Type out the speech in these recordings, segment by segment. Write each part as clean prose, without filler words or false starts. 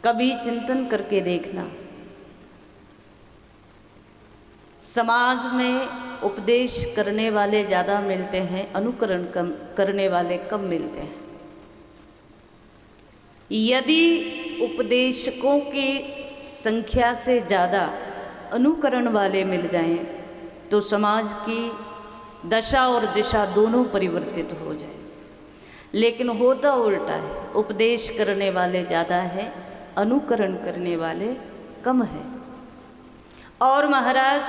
कभी चिंतन करके देखना, समाज में उपदेश करने वाले ज़्यादा मिलते हैं, अनुकरण कम करने वाले कम मिलते हैं। यदि उपदेशकों की संख्या से ज़्यादा अनुकरण वाले मिल जाएं तो समाज की दशा और दिशा दोनों परिवर्तित हो जाए। लेकिन होता उल्टा है, उपदेश करने वाले ज़्यादा हैं, अनुकरण करने वाले कम हैं। और महाराज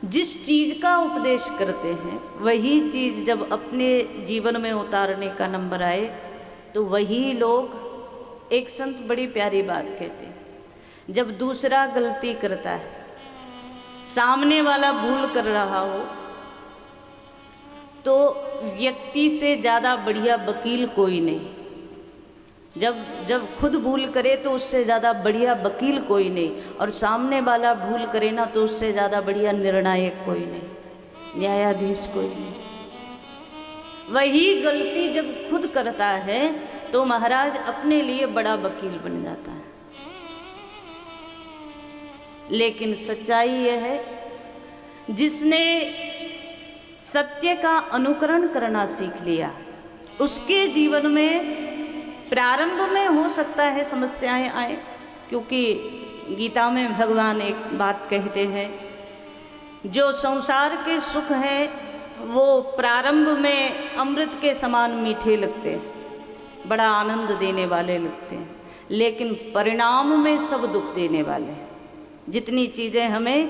जिस चीज़ का उपदेश करते हैं वही चीज़ जब अपने जीवन में उतारने का नंबर आए तो वही लोग, एक संत बड़ी प्यारी बात कहते हैं, जब दूसरा गलती करता है, सामने वाला भूल कर रहा हो, तो व्यक्ति से ज़्यादा बढ़िया वकील कोई नहीं। जब खुद भूल करे तो उससे ज़्यादा बढ़िया वकील कोई नहीं, और सामने वाला भूल करे ना तो उससे ज़्यादा बढ़िया निर्णायक कोई नहीं, न्यायाधीश कोई नहीं। वही गलती जब खुद करता है तो महाराज अपने लिए बड़ा वकील बन जाता है। लेकिन सच्चाई यह है, जिसने सत्य का अनुकरण करना सीख लिया उसके जीवन में प्रारंभ में हो सकता है समस्याएं आए, क्योंकि गीता में भगवान एक बात कहते हैं, जो संसार के सुख हैं वो प्रारंभ में अमृत के समान मीठे लगते हैं, बड़ा आनंद देने वाले लगते हैं, लेकिन परिणाम में सब दुख देने वाले हैं। जितनी चीज़ें हमें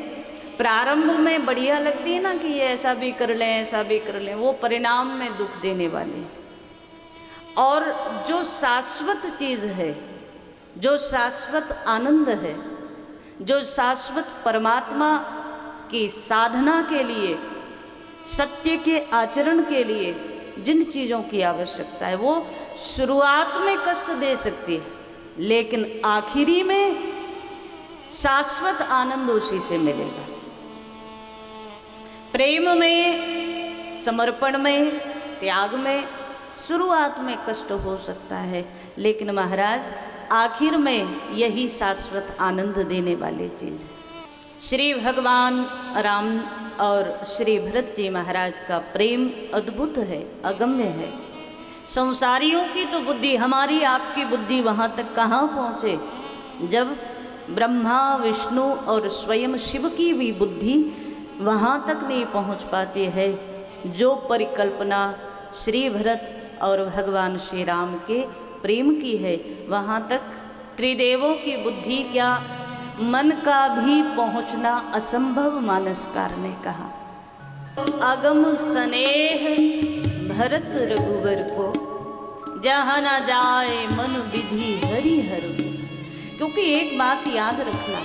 प्रारंभ में बढ़िया लगती है ना कि ये ऐसा भी कर लें ऐसा भी कर लें, वो परिणाम में दुख देने वाले हैं। और जो शाश्वत चीज़ है, जो शाश्वत आनंद है, जो शाश्वत परमात्मा की साधना के लिए, सत्य के आचरण के लिए जिन चीज़ों की आवश्यकता है वो शुरुआत में कष्ट दे सकती है, लेकिन आखिरी में शाश्वत आनंद उसी से मिलेगा। प्रेम में, समर्पण में, त्याग में शुरुआत में कष्ट हो सकता है, लेकिन महाराज आखिर में यही शाश्वत आनंद देने वाली चीज़ है। श्री भगवान राम और श्री भरत जी महाराज का प्रेम अद्भुत है, अगम्य है। संसारियों की तो बुद्धि, हमारी आपकी बुद्धि वहाँ तक कहाँ पहुँचे, जब ब्रह्मा विष्णु और स्वयं शिव की भी बुद्धि वहाँ तक नहीं पहुँच पाती है जो परिकल्पना श्री भरत और भगवान श्री राम के प्रेम की है। वहाँ तक त्रिदेवों की बुद्धि क्या, मन का भी पहुँचना असंभव, मानसकार ने कहा। अगम स्नेह भरत रघुवर को, जहाँ न जाए मन विधि हरि हर। क्योंकि एक बात याद रखना,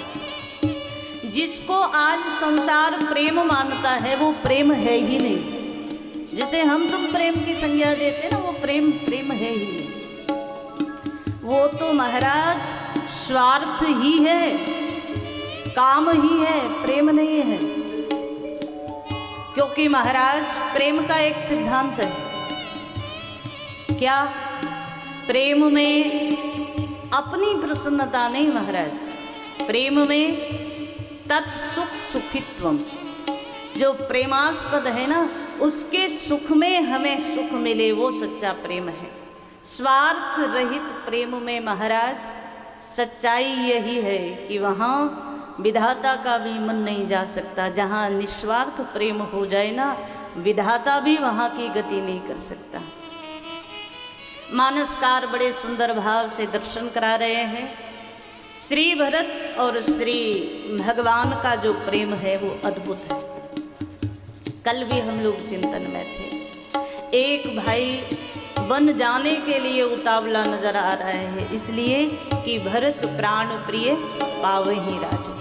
जिसको आज संसार प्रेम मानता है वो प्रेम है ही नहीं। जैसे हम तुम प्रेम की संज्ञा देते ना, वो प्रेम प्रेम है ही नहीं। वो तो महाराज स्वार्थ ही है, काम ही है, प्रेम नहीं है। क्योंकि महाराज प्रेम का एक सिद्धांत है, क्या? प्रेम में अपनी प्रसन्नता नहीं महाराज, प्रेम में तत्सुख सुखित्वम, जो प्रेमास्पद है ना उसके सुख में हमें सुख मिले, वो सच्चा प्रेम है। स्वार्थ रहित प्रेम में महाराज सच्चाई यही है कि वहाँ विधाता का भी मन नहीं जा सकता। जहाँ निस्वार्थ प्रेम हो जाए ना, विधाता भी वहाँ की गति नहीं कर सकता। मानसकार बड़े सुंदर भाव से दर्शन करा रहे हैं। श्री भरत और श्री भगवान का जो प्रेम है वो अद्भुत है। कल भी हम लोग चिंतन में थे, एक भाई वन जाने के लिए उतावला नजर आ रहा है, इसलिए कि भरत प्राण प्रिय पावहि राजा,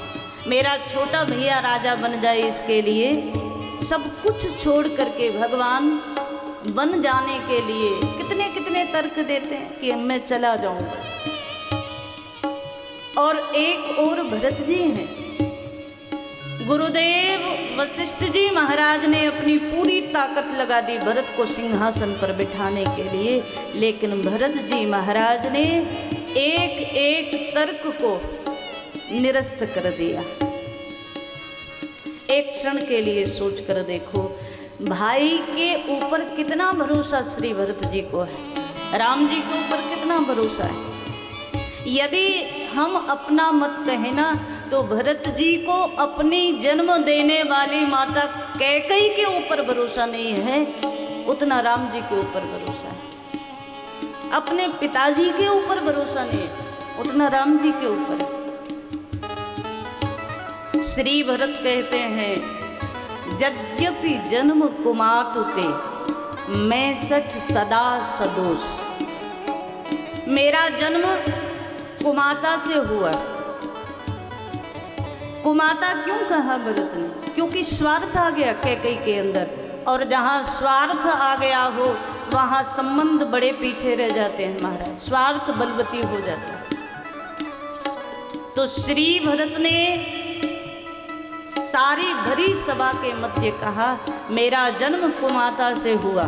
मेरा छोटा भैया राजा बन जाए, इसके लिए सब कुछ छोड़ करके भगवान वन जाने के लिए कितने कितने तर्क देते हैं कि मैं चला जाऊं बस। और एक और भरत जी हैं, गुरुदेव वशिष्ठ जी महाराज ने अपनी पूरी ताकत लगा दी भरत को सिंहासन पर बिठाने के लिए, लेकिन भरत जी महाराज ने एक एक तर्क को निरस्त कर दिया। एक क्षण के लिए सोच कर देखो, भाई के ऊपर कितना भरोसा श्री भरत जी को है, राम जी के ऊपर कितना भरोसा है। यदि हम अपना मत कहें ना, तो भरत जी को अपनी जन्म देने वाली माता कैकेयी के ऊपर भरोसा नहीं है, उतना राम जी के ऊपर भरोसा है। अपने पिताजी के ऊपर भरोसा नहीं है, उतना राम जी के ऊपर है। श्री भरत कहते हैं, यद्यपि जन्म कुमातु ते, मैं सठ सदा सदोष। मेरा जन्म कुमाता से हुआ। कुमाता क्यों कहा भरत ने? क्योंकि स्वार्थ आ गया कैकेयी के अंदर, और जहाँ स्वार्थ आ गया हो वहाँ संबंध बड़े पीछे रह जाते हैं महाराज, स्वार्थ बलवती हो जाता है। तो श्री भरत ने सारी भरी सभा के मध्य कहा, मेरा जन्म कुमाता से हुआ,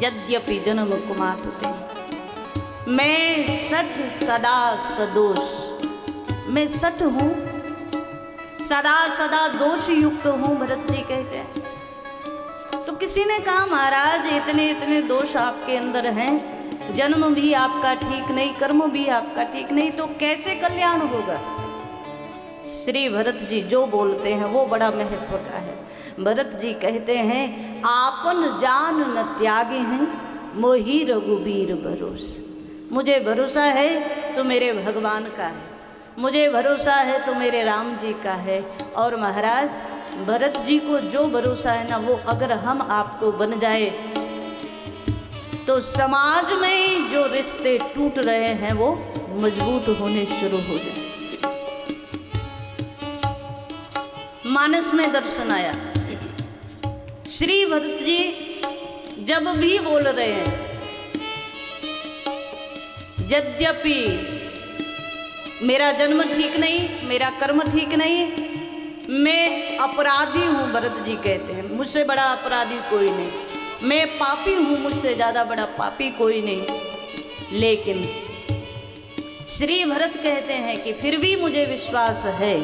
यद्यपि जन्म कुमातु ते, मैं सठ सदा सदोष। मैं सठ हूँ, सदा सदा दोष युक्त हूँ, भरत जी कहते हैं। तो किसी ने कहा, महाराज इतने इतने दोष आपके अंदर हैं, जन्म भी आपका ठीक नहीं, कर्म भी आपका ठीक नहीं, तो कैसे कल्याण होगा? श्री भरत जी जो बोलते हैं वो बड़ा महत्व का है। भरत जी कहते हैं, आपन जान न त्यागे हैं, मोहि रघुबीर भरोस। मुझे भरोसा है तो मेरे भगवान का है, मुझे भरोसा है तो मेरे राम जी का है। और महाराज भरत जी को जो भरोसा है ना, वो अगर हम आपको बन जाए तो समाज में जो रिश्ते टूट रहे हैं वो मजबूत होने शुरू हो जाए। मानस में दर्शन आया, श्री भरत जी जब भी बोल रहे हैं, यद्यपि मेरा जन्म ठीक नहीं, मेरा कर्म ठीक नहीं, मैं अपराधी हूँ, भरत जी कहते हैं, मुझसे बड़ा अपराधी कोई नहीं, मैं पापी हूँ, मुझसे ज़्यादा बड़ा पापी कोई नहीं। लेकिन श्री भरत कहते हैं कि फिर भी मुझे विश्वास है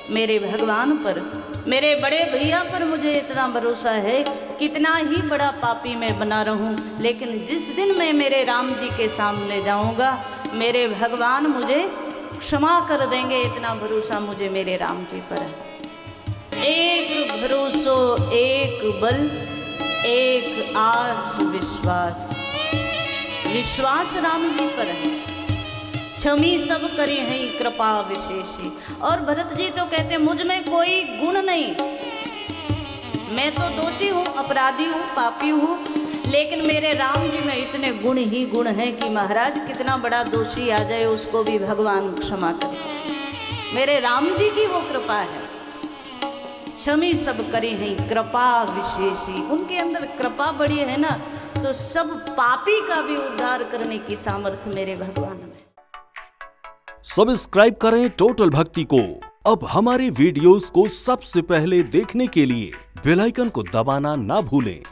मेरे भगवान पर, मेरे बड़े भैया पर मुझे इतना भरोसा है, कितना ही बड़ा पापी मैं बना रहूं, लेकिन जिस दिन मैं मेरे राम जी के सामने जाऊंगा, मेरे भगवान मुझे क्षमा कर देंगे, इतना भरोसा मुझे मेरे राम जी पर है। एक भरोसो एक बल, एक आस विश्वास। विश्वास राम जी पर है, क्षमी सब करी हैं कृपा विशेषी। और भरत जी तो कहते हैं, मुझ में कोई गुण नहीं, मैं तो दोषी हूँ, अपराधी हूँ, पापी हूँ, लेकिन मेरे राम जी में इतने गुण ही गुण हैं कि महाराज कितना बड़ा दोषी आ जाए उसको भी भगवान क्षमा करे। मेरे राम जी की वो कृपा है। क्षमी सब करी हैं कृपा विशेषी, उनके अंदर कृपा बड़ी है ना, तो सब पापी का भी उद्धार करने की सामर्थ्य मेरे भगवान में। सब्सक्राइब करें टोटल भक्ति को। अब हमारे वीडियोस को सबसे पहले देखने के लिए बेल आइकन को दबाना ना भूलें।